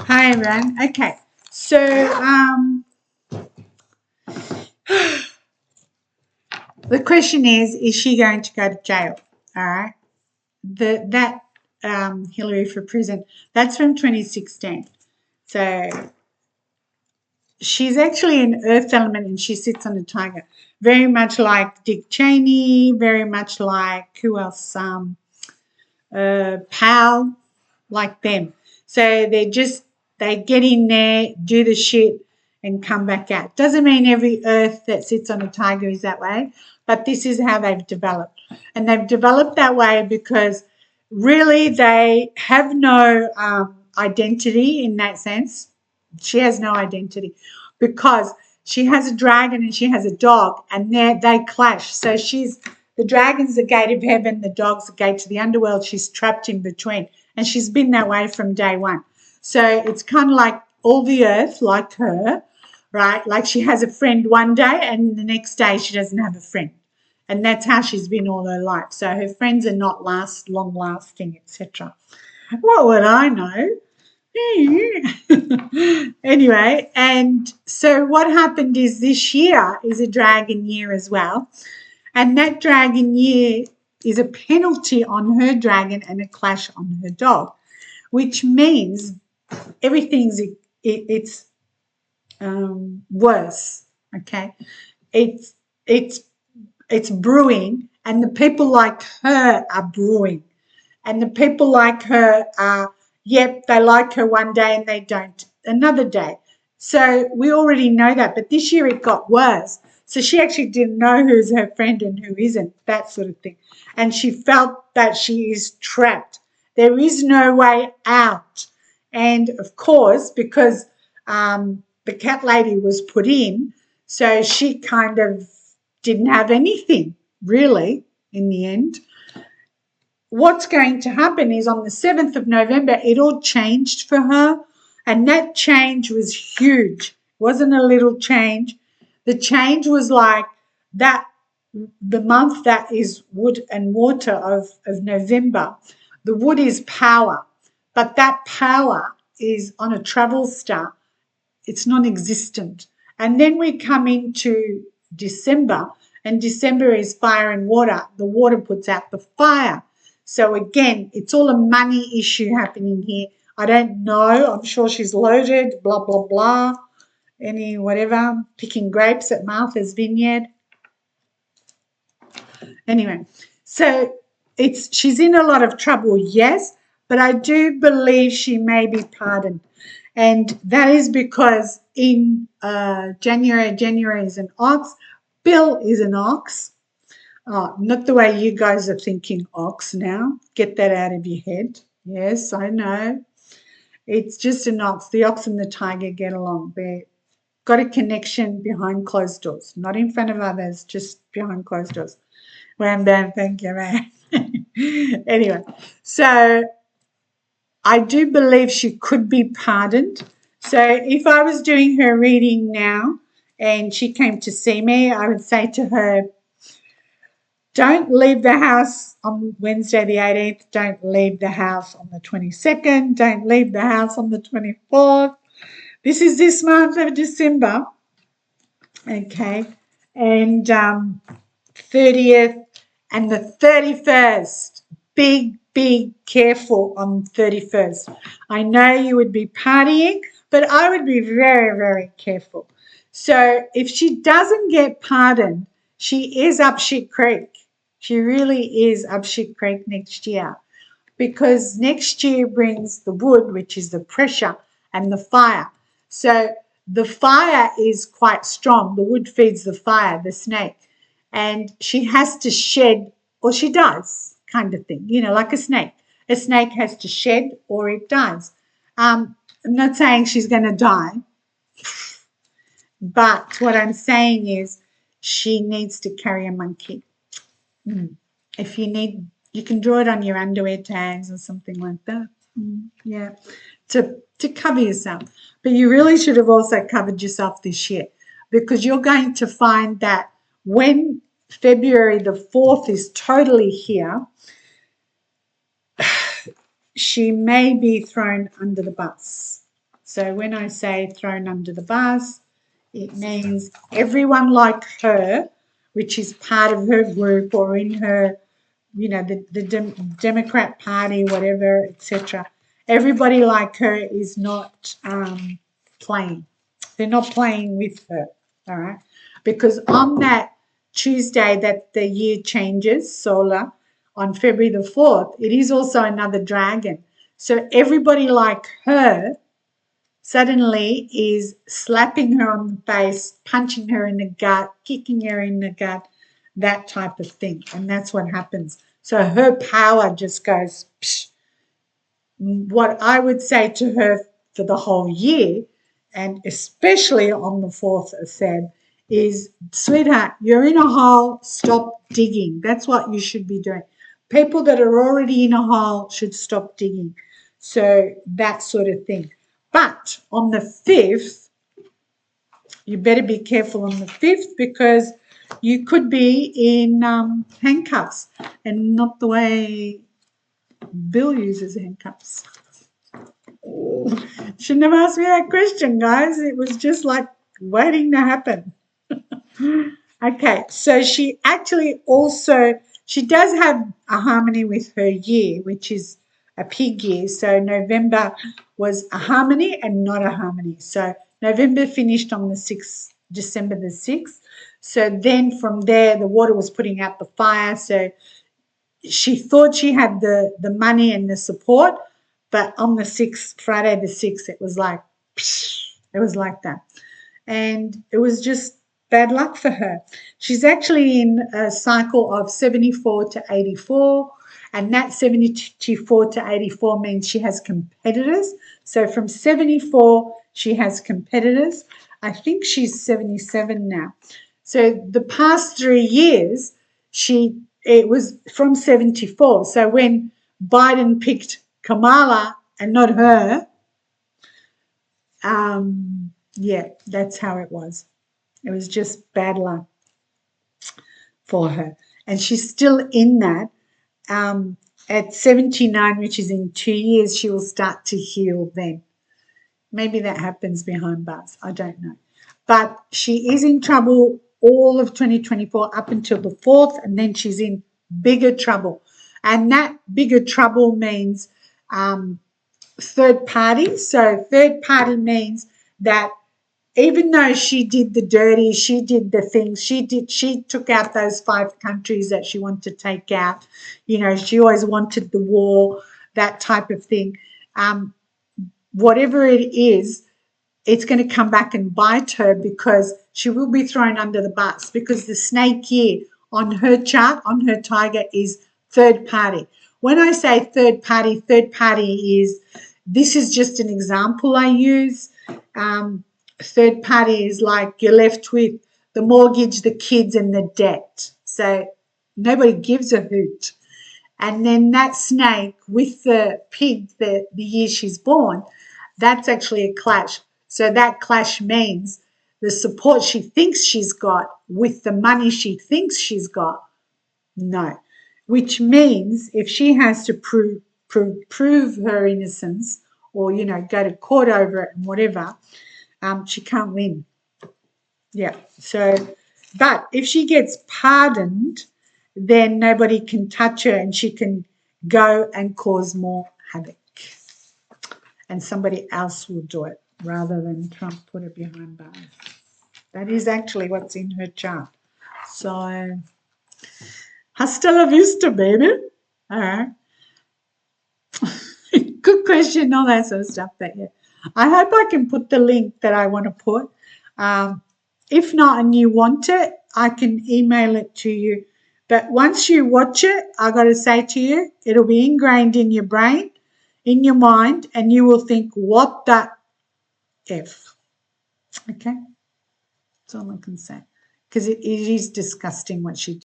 Hi everyone. Okay, so the question is she going to go to jail? All right, that Hillary for prison. That's from 2016. So she's actually an earth element and she sits on a tiger, very much like Dick Cheney, very much like who else? Powell, like them. So they get in there, do the shit, and come back out. Doesn't mean every earth that sits on a tiger is that way, but this is how they've developed. And they've developed that way because really they have no identity in that sense. She has no identity because she has a dragon and she has a dog, and they clash. So the dragon's the gate of heaven, the dog's the gate to the underworld. She's trapped in between, and she's been that way from day one. So it's kind of like all the earth, like her, right? Like she has a friend one day, and the next day she doesn't have a friend, and that's how she's been all her life. So her friends are not long lasting, etc. What would I know? Anyway, and so what happened is this year is a dragon year as well. And that dragon year is a penalty on her dragon and a clash on her dog, which means it's worse. Okay, it's it's it's brewing, and the people like her are brewing, and the people like her are, yep, they like her one day and they don't another day. So we already know that, but this year it got worse. So she actually didn't know who's her friend and who isn't, that sort of thing. And she felt that she is trapped. There is no way out. And of course, because the cat lady was put in, so she kind of didn't have anything really in the end. What's going to happen is on the 7th of November, it all changed for her. And that change was huge. It wasn't a little change. The change was like that, the month that is wood and water of November. The wood is power, but that power is on a travel star. It's non-existent. And then we come into December, and December is fire and water. The water puts out the fire. So again, it's all a money issue happening here. I don't know. I'm sure she's loaded, blah, blah, blah. Any whatever, picking grapes at Martha's Vineyard. Anyway, so she's in a lot of trouble, yes, but I do believe she may be pardoned. And that is because in January is an ox. Bill is an ox. Oh, not the way you guys are thinking ox now. Get that out of your head. Yes, I know. It's just an ox. The ox and the tiger get along. They've got a connection behind closed doors, not in front of others, just behind closed doors. Wham, bam, thank you, man. Anyway, so I do believe she could be pardoned. So if I was doing her reading now and she came to see me, I would say to her, don't leave the house on Wednesday the 18th. Don't leave the house on the 22nd. Don't leave the house on the 24th. This is this month of December. Okay. And 30th and the 31st. Big careful on 31st. I know you would be partying, but I would be very, very careful. So if she doesn't get pardoned, she is up shit creek. She really is up shit creek next year, because next year brings the wood, which is the pressure, and the fire. So the fire is quite strong. The wood feeds the fire, the snake, and she has to shed, or she does, kind of thing, like a snake. A snake has to shed or it dies. I'm not saying she's going to die, but what I'm saying is she needs to carry a monkey. If you need, you can draw it on your underwear tags or something like that. Yeah, to cover yourself. But you really should have also covered yourself this year, because you're going to find that when February the 4th is totally here, she may be thrown under the bus. So when I say thrown under the bus, it means everyone like her, which is part of her group or in her, the Democrat Party, whatever, etc. Everybody like her is not playing. They're not playing with her, all right? Because on that Tuesday that the year changes, solar, on February the 4th, it is also another dragon. So everybody like her suddenly is slapping her on the face, punching her in the gut, kicking her in the gut, that type of thing. And that's what happens. So her power just goes, psh. What I would say to her for the whole year, and especially on the 4th of Feb, is, sweetheart, you're in a hole, stop digging. That's what you should be doing. People that are already in a hole should stop digging. So that sort of thing. But on the 5th, you better be careful on the 5th because you could be in handcuffs and not the way Bill uses handcuffs. Shouldn't have asked me that question, guys. It was just like waiting to happen. Okay, so she actually also, she does have a harmony with her year, which is a pig year. So November was a harmony and not a harmony. So November finished on the 6th, December the 6th. So then from there, the water was putting out the fire. So she thought she had the money and the support, but on the 6th, Friday the 6th, it was like, it was like that. And it was just bad luck for her. She's actually in a cycle of 74 to 84, and that 74 to 84 means she has competitors. So from 74, she has competitors. I think she's 77 now. So the past 3 years, it was from 74. So when Biden picked Kamala and not her, yeah, that's how it was. It was just bad luck for her. And she's still in that. At 79, which is in 2 years, she will start to heal then. Maybe that happens behind bars. I don't know. But she is in trouble all of 2024 up until the 4th, and then she's in bigger trouble. And that bigger trouble means third party. So third party means that even though she did the dirty, she did the things, she took out those 5 countries that she wanted to take out. She always wanted the war, that type of thing. Whatever it is, it's going to come back and bite her because she will be thrown under the bus because the snake year on her chart, on her tiger, is third party. When I say third party is, this is just an example I use. Third party is like you're left with the mortgage, the kids, and the debt. So nobody gives a hoot. And then that snake with the pig, the year she's born, that's actually a clash. So that clash means the support she thinks she's got with the money she thinks she's got, no. Which means if she has to prove her innocence or, go to court over it and whatever, she can't win. Yeah. So, but if she gets pardoned, then nobody can touch her and she can go and cause more havoc. And somebody else will do it rather than Trump put her behind bars. That is actually what's in her chart. So, hasta la vista, baby. All right. Good question, all that sort of stuff. But yeah, I hope I can put the link that I want to put. If not and you want it, I can email it to you. But once you watch it, I got to say to you, it'll be ingrained in your brain, in your mind, and you will think, what the F? Okay? That's all I can say. Because it is disgusting what she